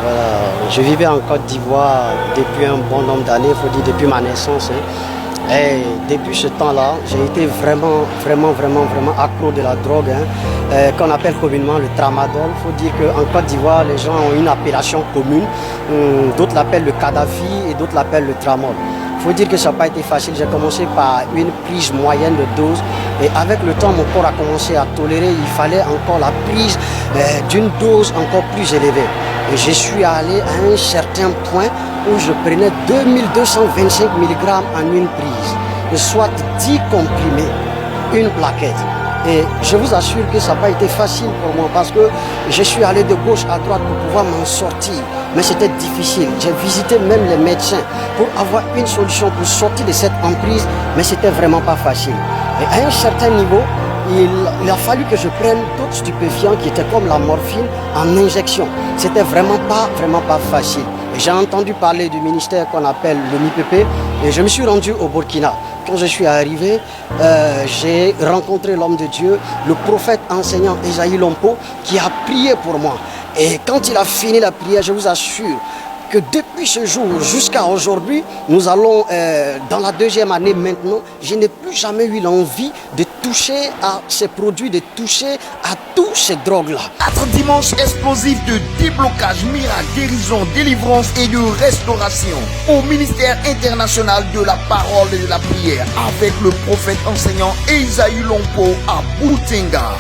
Voilà. Je vivais en Côte d'Ivoire depuis un bon nombre d'années, il faut dire depuis ma naissance. Et depuis ce temps-là, j'ai été vraiment accro de la drogue, qu'on appelle communément le tramadol. Il faut dire qu'en Côte d'Ivoire, les gens ont une appellation commune. D'autres l'appellent le Kadhafi et d'autres l'appellent le tramol. Il faut dire que ça n'a pas été facile. J'ai commencé par une prise moyenne de dose. Et avec le temps, mon corps a commencé à tolérer. Il fallait encore la prise d'une dose encore plus élevée. Et je suis allé à un certain point où je prenais 2225 mg en une prise, soit 10 comprimés, une plaquette. Et je vous assure que ça n'a pas été facile pour moi parce que je suis allé de gauche à droite pour pouvoir m'en sortir. Mais c'était difficile. J'ai visité même les médecins pour avoir une solution pour sortir de cette emprise, mais c'était vraiment pas facile. Et à un certain niveau, il a fallu que je prenne d'autres stupéfiants qui étaient comme la morphine en injection. C'était vraiment pas facile. J'ai entendu parler du ministère qu'on appelle le MIPP et je me suis rendu au Burkina. Quand je suis arrivé, j'ai rencontré l'homme de Dieu, le prophète enseignant Esaïe Lompo, qui a prié pour moi. Et quand il a fini la prière, je vous assure que depuis ce jour jusqu'à aujourd'hui, nous allons dans la deuxième année maintenant, je n'ai plus jamais eu l'envie de toucher à ces produits, de toucher à tous ces drogues-là. 4 dimanches explosifs de déblocage, miracle, guérison, délivrance et de restauration au ministère international de la parole et de la prière avec le prophète enseignant Esaïe Lompo à Boutenga.